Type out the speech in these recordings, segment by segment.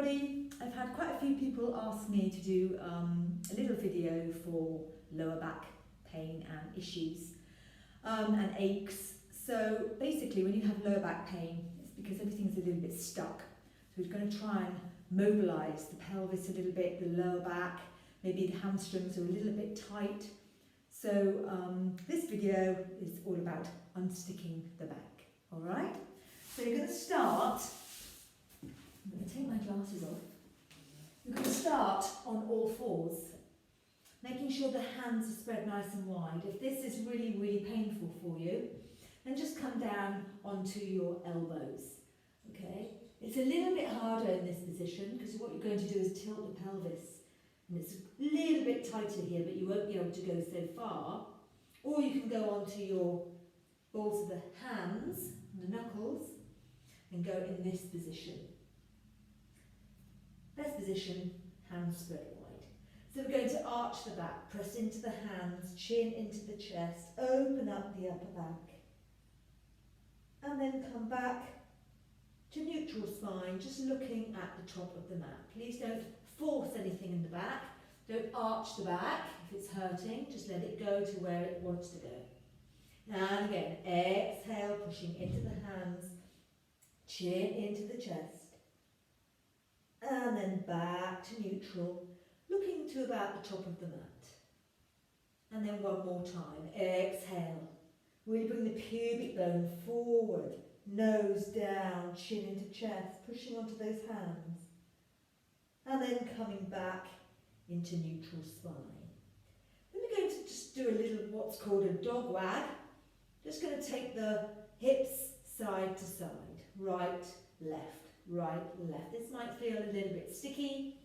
everybody. I've had quite a few people ask me to do a little video for lower back pain and issues and aches. So basically when you have lower back pain, it's because everything's a little bit stuck. So we're going to try and mobilise the pelvis a little bit, the lower back, maybe the hamstrings are a little bit tight. So this video is all about unsticking the back, alright? So you're going to start, I'm going to take my glasses off. You're going to start on all fours, making sure the hands are spread nice and wide. If this is really, really painful for you, then just come down onto your elbows, okay? It's a little bit harder in this position because what you're going to do is tilt the pelvis. And it's a little bit tighter here, but you won't be able to go so far. Or you can go onto your balls of the hands, the knuckles, and go in this position. Best position, hands spread wide. So we're going to arch the back, press into the hands, chin into the chest, open up the upper back. And then come back to neutral spine, just looking at the top of the mat. Please don't force anything in the back. Don't arch the back if it's hurting. Just let it go to where it wants to go. And again, exhale, pushing into the hands, chin into the chest. And then back to neutral, looking to about the top of the mat. And then one more time. Exhale. Really bring the pubic bone forward, nose down, chin into chest, pushing onto those hands. And then coming back into neutral spine. Then we're going to just do a little what's called a dog wag. Just going to take the hips side to side, right, left, right, left. This might feel a little bit sticky,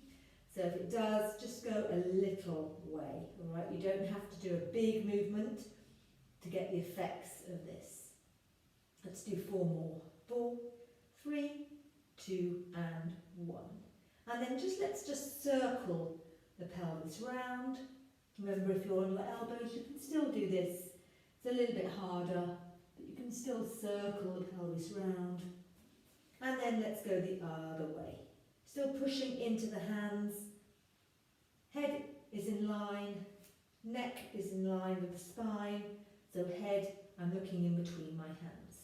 so if it does, just go a little way, all right? You don't have to do a big movement to get the effects of this. Let's do 4 more. 4, 3, 2, and 1. And then let's just circle the pelvis round. Remember, if you're on your elbows, you can still do this. It's a little bit harder, but you can still circle the pelvis round. And then let's go the other way. Still pushing into the hands. Head is in line, neck is in line with the spine. So head, I'm looking in between my hands.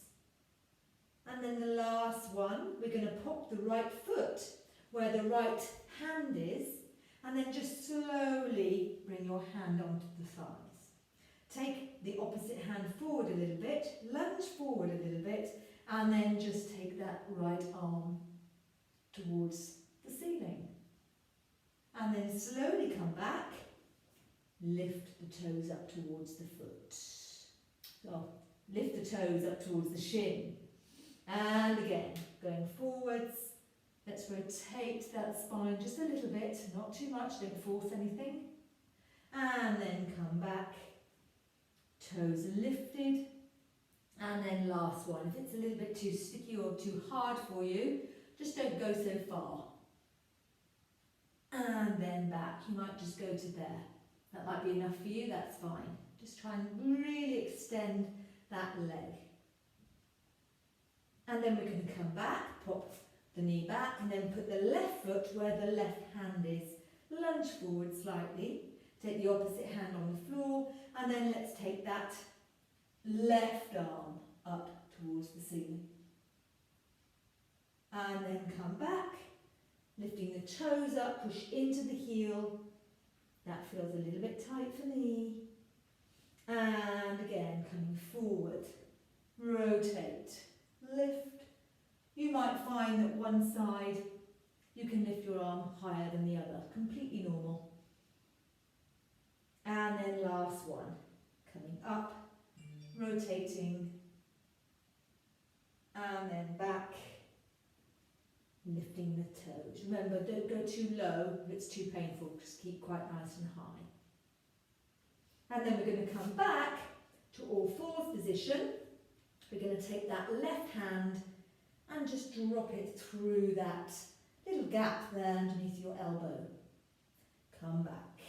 And then the last one, we're going to pop the right foot where the right hand is, and then just slowly bring your hand onto the thighs. Take the opposite hand forward a little bit, lunge forward a little bit, and then just take that right arm towards the ceiling. And then slowly come back, lift the toes up towards the foot. So lift the toes up towards the shin. And again, going forwards. Let's rotate that spine just a little bit, not too much, don't force anything. And then come back, toes lifted. And then last one, if it's a little bit too sticky or too hard for you, just don't go so far. And then back, you might just go to there. That might be enough for you, that's fine. Just try and really extend that leg. And then we're going to come back, pop the knee back, and then put the left foot where the left hand is. Lunge forward slightly. Take the opposite hand on the floor, and then let's take that left arm up towards the ceiling. And then come back, lifting the toes up, push into the heel. That feels a little bit tight for me. And again, coming forward, rotate, lift. You might find that one side you can lift your arm higher than the other, completely normal. And then last one, coming up, rotating, and then back, lifting the toes. Remember, don't go too low if it's too painful, just keep quite nice and high. And then we're going to come back to all fours position. We're going to take that left hand and just drop it through that little gap there underneath your elbow. Come back.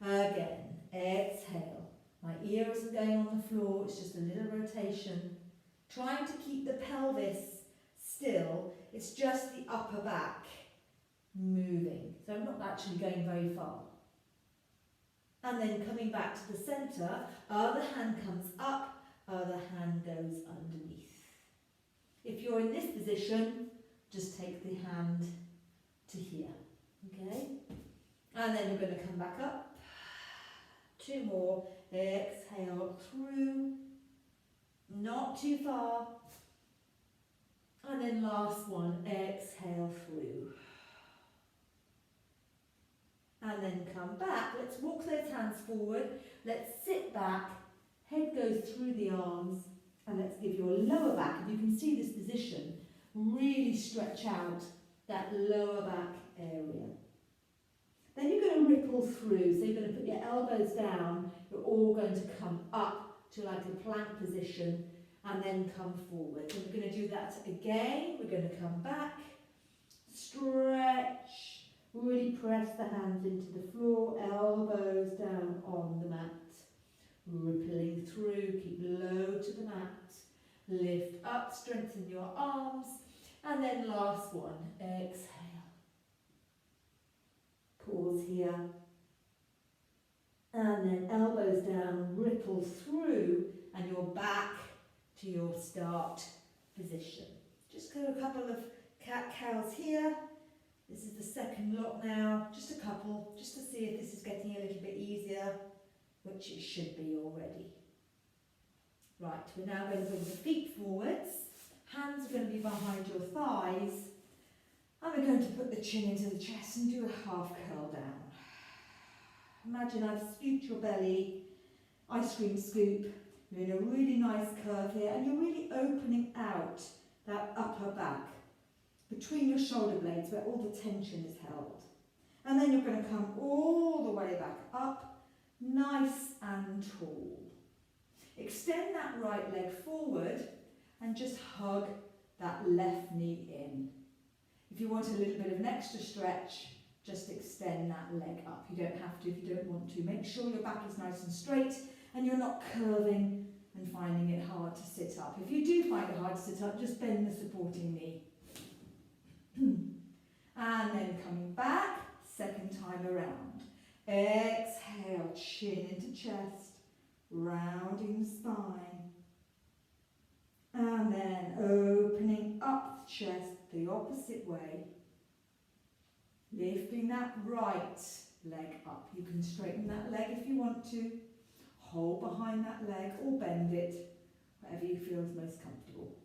Again, exhale. My ear isn't going on the floor, it's just a little rotation. Trying to keep the pelvis still, it's just the upper back moving. So I'm not actually going very far. And then coming back to the centre, other hand comes up, other hand goes underneath. If you're in this position, just take the hand to here, okay? And then you're going to come back up. 2 more. Exhale through, not too far. And then last one, exhale through. And then come back. Let's walk those hands forward. Let's sit back. Head goes through the arms. And let's give your lower back, if you can see this position, really stretch out that lower back area. Then you're going to ripple through. So you're going to put your elbows down. You're all going to come up to like a plank position and then come forward. So we're going to do that again. We're going to come back, stretch, really press the hands into the floor, elbows down on the mat. Rippling through, keep low to the mat. Lift up, strengthen your arms. And then last one, exhale. Pause here. And then elbows down, ripple through, and you're back to your start position. Just go a couple of cat-cows here. This is the second lot now. Just a couple, just to see if this is getting a little bit easier, which it should be already. Right, we're now going to bring the feet forwards. Hands are going to be behind your thighs. And we're going to put the chin into the chest and do a half curl down. Imagine I've scooped your belly, ice cream scoop. You're in a really nice curve here and you're really opening out that upper back between your shoulder blades where all the tension is held. And then you're going to come all the way back up, nice and tall. Extend that right leg forward and just hug that left knee in. If you want a little bit of an extra stretch, just extend that leg up. You don't have to if you don't want to. Make sure your back is nice and straight and you're not curving and finding it hard to sit up. If you do find it hard to sit up, just bend the supporting knee. And then coming back, second time around. Exhale, chin into chest, rounding the spine. And then opening up the chest the opposite way. Lifting that right leg up. You can straighten that leg if you want to. Hold behind that leg or bend it, whatever you feel is most comfortable.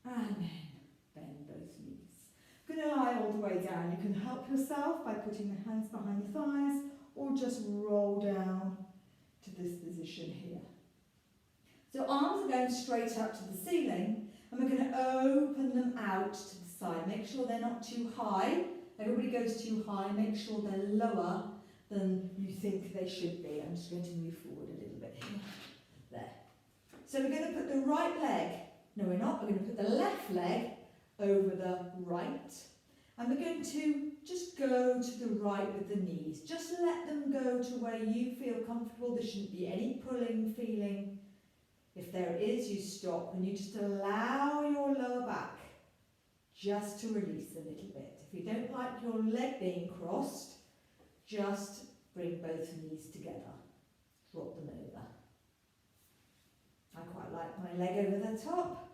And then bend those knees. You're going to lie all the way down. You can help yourself by putting the hands behind the thighs or just roll down to this position here. So arms are going straight up to the ceiling and we're going to open them out to the side. Make sure they're not too high. Everybody goes too high. Make sure they're lower than you think they should be. I'm just going to move forward a little bit here. There. So we're going to put the right leg, no we're not, we're going to put the left leg over the right. And we're going to just go to the right with the knees. Just let them go to where you feel comfortable. There shouldn't be any pulling feeling. If there is, you stop and you just allow your lower back just to release a little bit. If you don't like your leg being crossed, just bring both knees together. Drop them over. I quite like my leg over the top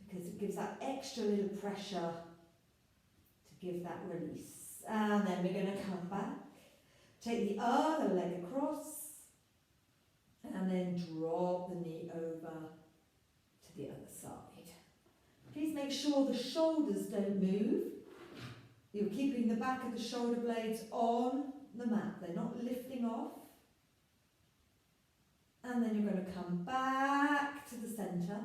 because it gives that extra little pressure to give that release. And then we're going to come back. Take the other leg across. And then drop the knee over to the other side. Please make sure the shoulders don't move. You're keeping the back of the shoulder blades on the mat. They're not lifting off. And then you're going to come back to the centre.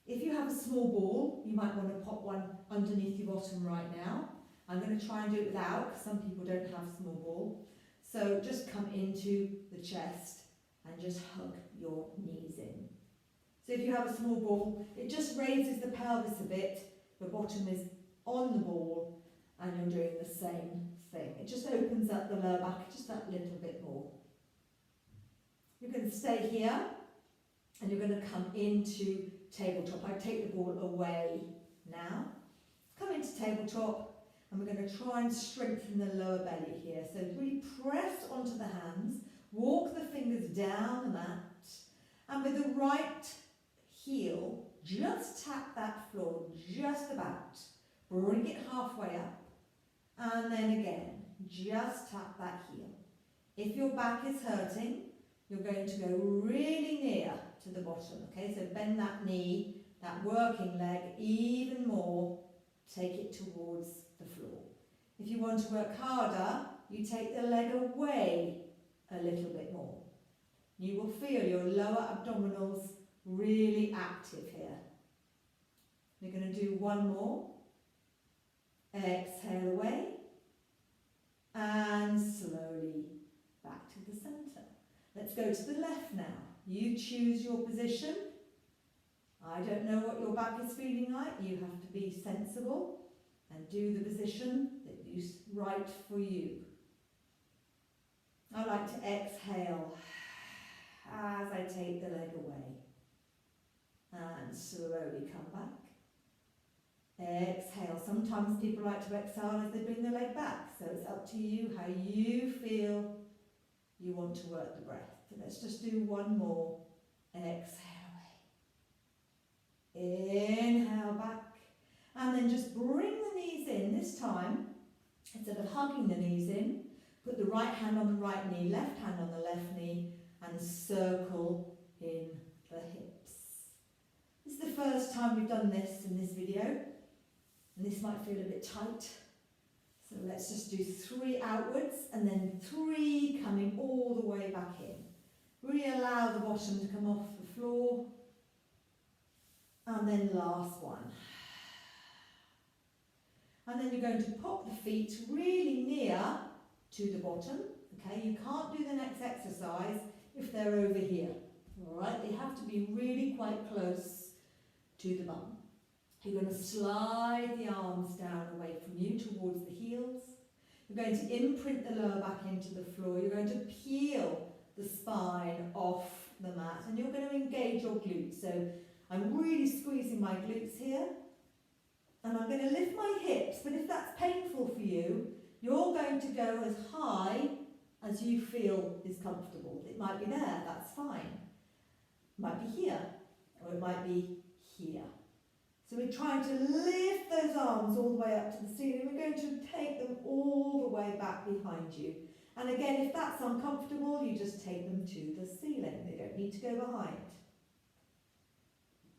If you have a small ball, you might want to pop one underneath your bottom right now. I'm going to try and do it without, because some people don't have a small ball. So just come into the chest and just hug your knees in. So if you have a small ball, it just raises the pelvis a bit. The bottom is on the ball and you're doing the same thing. It just opens up the lower back just that little bit more. You're going to stay here and you're going to come into tabletop. I take the ball away now. Come into tabletop. tabletop, and we're going to try and strengthen the lower belly here. So really press onto the hands, walk the fingers down the mat, and with the right heel, just tap that floor just about. Bring it halfway up, and then again, just tap that heel. If your back is hurting, you're going to go really near to the bottom, okay? So bend that knee, that working leg even more, take it towards the floor. If you want to work harder, you take the leg away a little bit more. You will feel your lower abdominals really active here. We're going to do one more. Exhale away and slowly back to the centre. Let's go to the left now. You choose your position. I don't know what your back is feeling like. You have to be sensible and do the position that is right for you. I like to exhale as I take the leg away and slowly come back. Exhale. Sometimes people like to exhale as they bring the leg back, so it's up to you how you feel you want to work the breath. So let's just do one more. Exhale away. Inhale back. And then just bring the knees in. This time, instead of hugging the knees in, put the right hand on the right knee, left hand on the left knee, and circle in the hips. This is the first time we've done this in this video, and this might feel a bit tight. So let's just do 3 outwards and then 3 coming all the way back in. Really allow the bottom to come off the floor. And then last one. And then you're going to pop the feet really near to the bottom. Okay, you can't do the next exercise if they're over here. Alright, they have to be really quite close to the bum. You're going to slide the arms down away from you towards the heels. You're going to imprint the lower back into the floor. You're going to peel the spine off the mat, and you're going to engage your glutes. So I'm really squeezing my glutes here, and I'm going to lift my hips, but if that's painful for you, you're going to go as high as you feel is comfortable. It might be there, that's fine. It might be here, or it might be here. So we're trying to lift those arms all the way up to the ceiling. We're going to take them all the way back behind you. And again, if that's uncomfortable, you just take them to the ceiling. They don't need to go behind.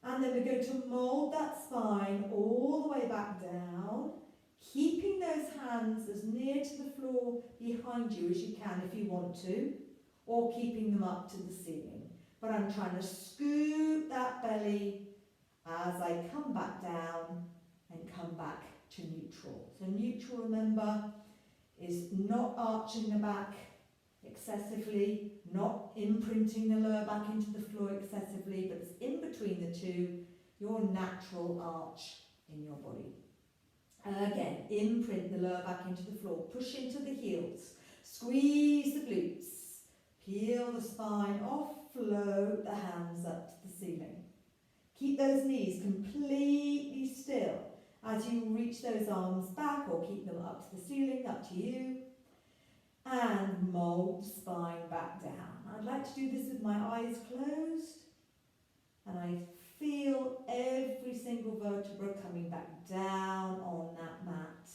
And then we're going to mould that spine all the way back down, keeping those hands as near to the floor behind you as you can if you want to, or keeping them up to the ceiling. But I'm trying to scoop that belly as I come back down and come back to neutral. So neutral, remember, is not arching the back excessively, not imprinting the lower back into the floor excessively, but it's in between the two, your natural arch in your body. Again, imprint the lower back into the floor, push into the heels, squeeze the glutes, peel the spine off, float the hands up to the ceiling. Keep those knees completely still as you reach those arms back, or keep them up to the ceiling, up to you. And mould the spine back down. I'd like to do this with my eyes closed, and I feel every single vertebra coming back down on that mat.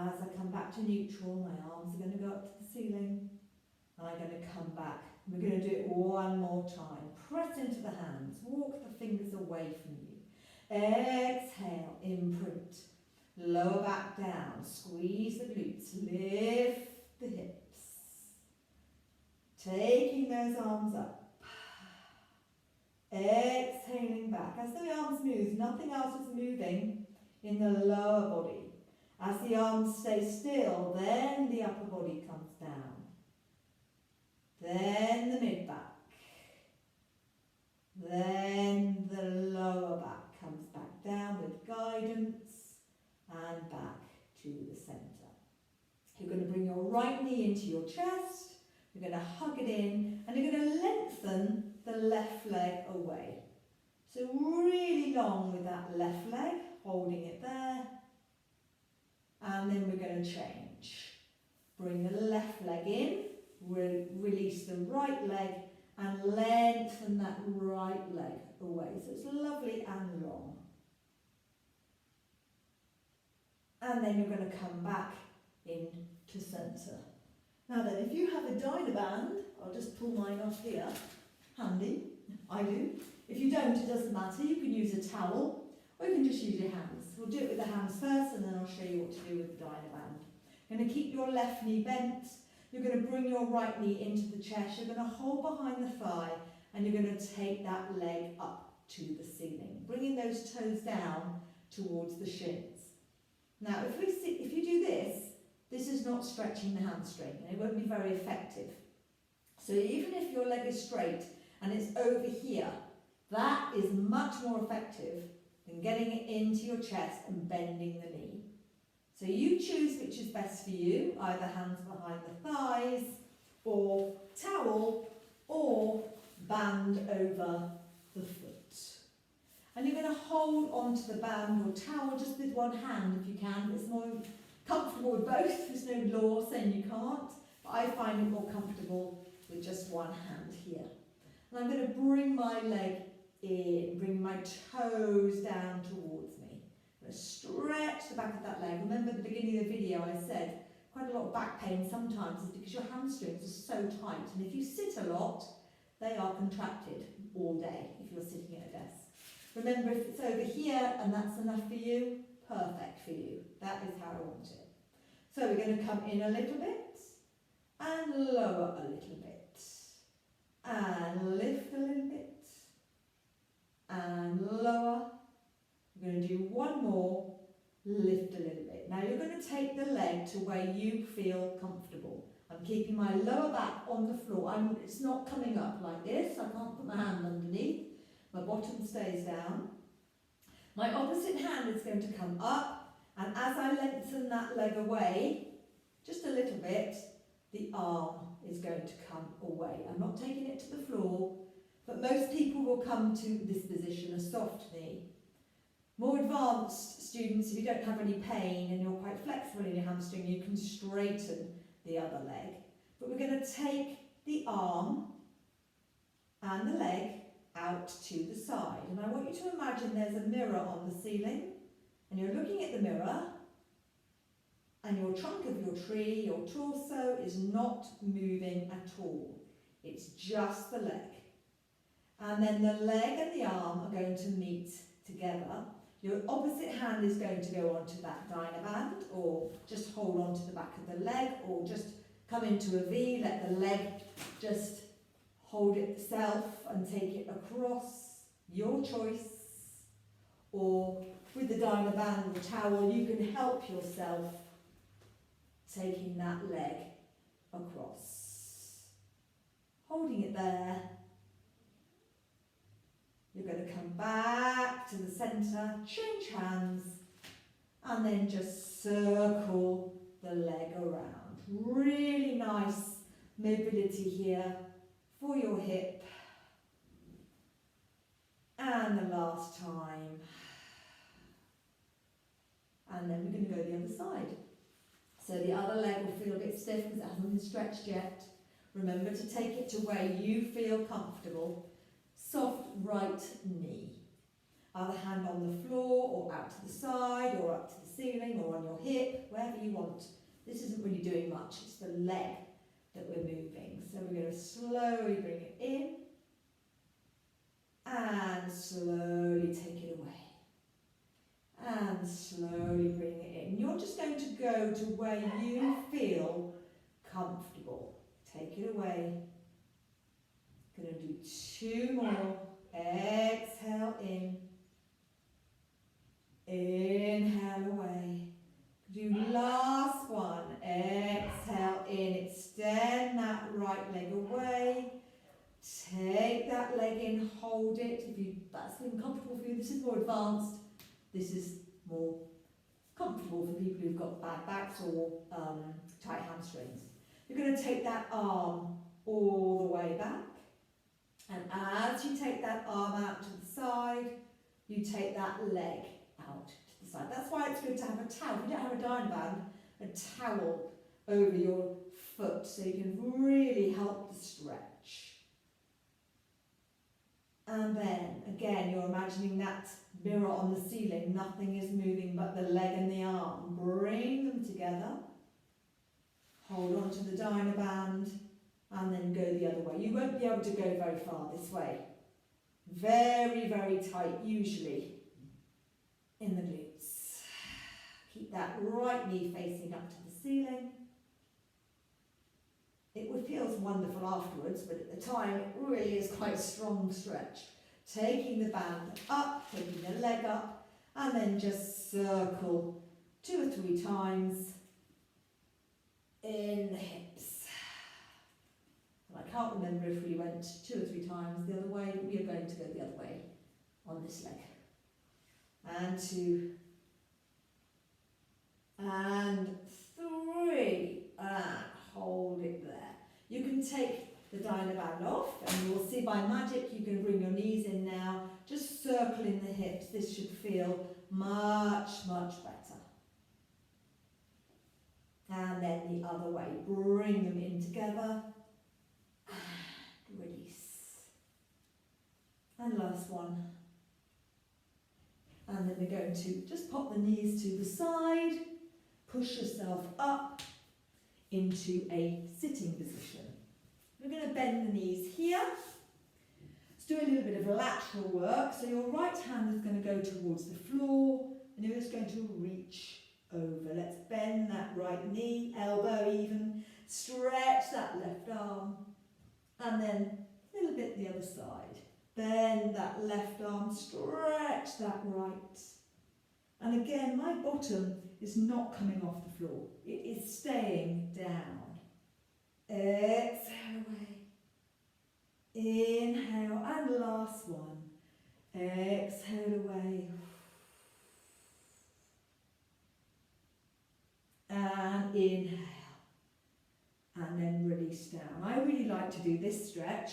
As I come back to neutral, my arms are going to go up to the ceiling, and I'm going to come back. We're going to do it one more time. Press into the hands, walk the fingers away from you. Exhale, imprint. Lower back down, squeeze the glutes, lift the hips. Taking those arms up. Exhaling back. As the arms move, nothing else is moving in the lower body. As the arms stay still, then the upper body comes down. Then the mid-back. Then the lower back comes back down with guidance and back to the centre. You're going to bring your right knee into your chest. You're going to hug it in, and you're going to lengthen the left leg away. So really long with that left leg, holding it there. going to change. Bring the left leg in, release the right leg, and lengthen that right leg away. So it's lovely and long. And then you're going to come back into centre. Now then, if you have a Dynaband, I'll just pull mine off here, handy, I do. If you don't, it doesn't matter, you can use a towel, or you can just use your hands. We'll do it with the hands first, and then I'll show you what to do with the Dynaband. You're going to keep your left knee bent, you're going to bring your right knee into the chest, you're going to hold behind the thigh, and you're going to take that leg up to the ceiling, bringing those toes down towards the shins. Now, if you do this, this is not stretching the hamstring, and it won't be very effective. So even if your leg is straight and it's over here, that is much more effective than getting it into your chest and bending the knee. So you choose which is best for you, either hands behind the thighs, or towel, or band over the foot. And you're going to hold onto the band or towel just with one hand if you can. It's more comfortable with both. There's no law saying you can't, but I find it more comfortable with just one hand here. And I'm going to bring my leg in, bring my toes down towards me. I'm going to stretch the back of that leg. Remember at the beginning of the video I said quite a lot of back pain sometimes is because your hamstrings are so tight, and if you sit a lot, they are contracted all day if you're sitting at a desk. Remember, if it's over here and that's enough for you, perfect for you. That is how I want it. So we're going to come in a little bit and lower a little bit and lift a little bit and lower. We're going to do one more, lift a little bit. Now you're going to take the leg to where you feel comfortable. I'm keeping my lower back on the floor. It's not coming up like this. I can't put my hand underneath. My bottom stays down. My opposite hand is going to come up, and as I lengthen that leg away, just a little bit, the arm is going to come away. I'm not taking it to the floor, but most people will come to this position, a soft knee. More advanced students, if you don't have any pain and you're quite flexible in your hamstring, you can straighten the other leg. But we're going to take the arm and the leg out to the side, and I want you to imagine there's a mirror on the ceiling, and you're looking at the mirror, and your trunk of your tree, your torso, is not moving at all. It's just the leg. And then the leg and the arm are going to meet together. Your opposite hand is going to go onto that Dynaband, or just hold onto the back of the leg, or just come into a V, let the leg just hold itself and take it across, your choice. Or with the Dynaband or towel, you can help yourself taking that leg across. Holding it there. You're going to come back to the centre, change hands, and then just circle the leg around. Really nice mobility here for your hip. And the last time. And then we're going to go the other side. So the other leg will feel a bit stiff because it hasn't been stretched yet. Remember to take it to where you feel comfortable. Soft right knee. Other hand on the floor, or out to the side, or up to the ceiling, or on your hip, wherever you want. This isn't really doing much, it's the leg that we're moving. So we're going to slowly bring it in and slowly take it away. And slowly bring it in. You're just going to go to where you feel comfortable. Take it away. Going to do two more. Exhale in. Inhale away. Do last one. Exhale in. Extend that right leg away. Take that leg in. Hold it. If that's uncomfortable for you, this is more advanced. This is more comfortable for people who've got bad backs or tight hamstrings. You're going to take that arm all the way back. And as you take that arm out to the side, you take that leg out to the side. That's why it's good to have a towel. If you don't have a Dynaband, a towel over your foot so you can really help the stretch. And then, again, you're imagining that mirror on the ceiling. Nothing is moving but the leg and the arm. Bring them together. Hold on to the Dynaband and then go the other way. You won't be able to go very far this way. Very, very tight, usually, in the glutes. Keep that right knee facing up to the ceiling. It feels wonderful afterwards, but at the time it really is quite a strong stretch. Taking the band up, taking the leg up, and then just circle 2 or 3 times in the hips. And I can't remember if we went 2 or 3 times the other way, but we are going to go the other way on this leg. And 2, and 3, and hold it there. You can take the Dynaband off, and you will see by magic you can bring your knees in now. Just circling the hips. This should feel much, much better. And then the other way. Bring them in together. And release. And last one. And then we're going to just pop the knees to the side. Push yourself up into a sitting position. We're going to bend the knees here. Let's do a little bit of lateral work. So your right hand is going to go towards the floor and you're just going to reach over. Let's bend that right knee, elbow even. Stretch that left arm. And then a little bit the other side. Bend that left arm, stretch that right. And again, my bottom is not coming off the floor. It is staying down. Exhale away. Inhale, and last one. Exhale away. And inhale. And then release down. I really like to do this stretch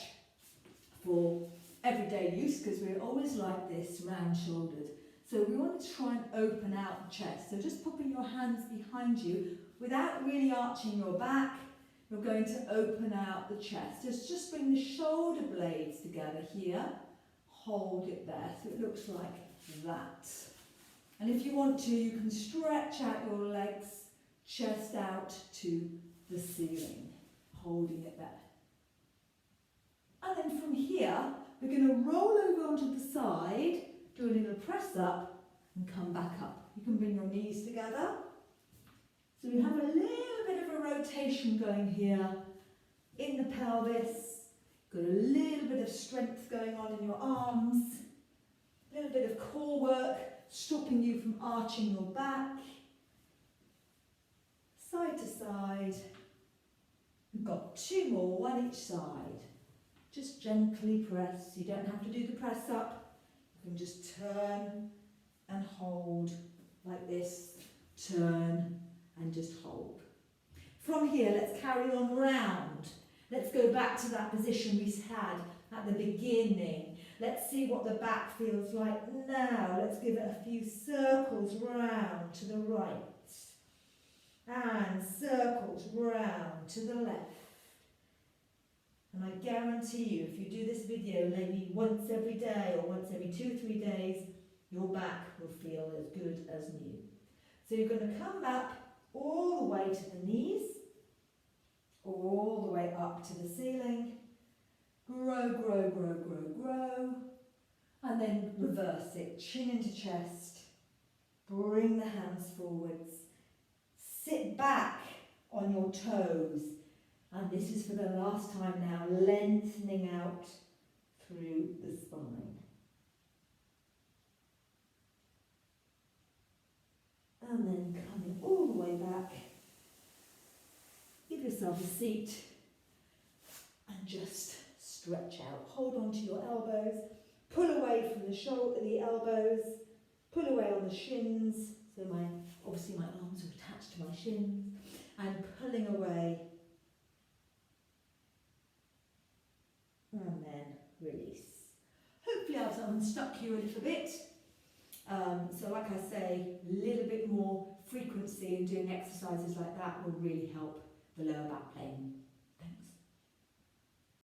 for everyday use because we're always like this, round-shouldered. So we want to try and open out the chest. So just popping your hands behind you without really arching your back. You're going to open out the chest. Just bring the shoulder blades together here. Hold it there so it looks like that. And if you want to, you can stretch out your legs, chest out to the ceiling, holding it there. And then from here, we're going to roll over onto the side, do a little press up and come back up. You can bring your knees together. So we have a little bit of a rotation going here in the pelvis. Got a little bit of strength going on in your arms. A little bit of core work, stopping you from arching your back. Side to side. We've got 2 more, one each side. Just gently press. You don't have to do the press up. You can just turn and hold like this. Turn and just hold. From here, let's carry on round. Let's go back to that position we had at the beginning. Let's see what the back feels like now. Let's give it a few circles round to the right. And circles round to the left. And I guarantee you, if you do this video maybe once every day or once every 2 or 3 days, your back will feel as good as new. So you're going to come back all the way to the knees, all the way up to the ceiling. Grow, grow, grow, grow, grow. And then reverse it, chin into chest. Bring the hands forwards. Sit back on your toes. And this is for the last time now, lengthening out through the spine. And then coming all the way back. Give yourself a seat and just stretch out. Hold on to your elbows. Pull away from the shoulder, the elbows. Pull away on the shins. So obviously my arms are attached to my shins. And pulling away. And then release. Hopefully I've unstuck you a little bit. So like I say, a little bit more frequency mobility and doing exercises like that will really help the lower back pain.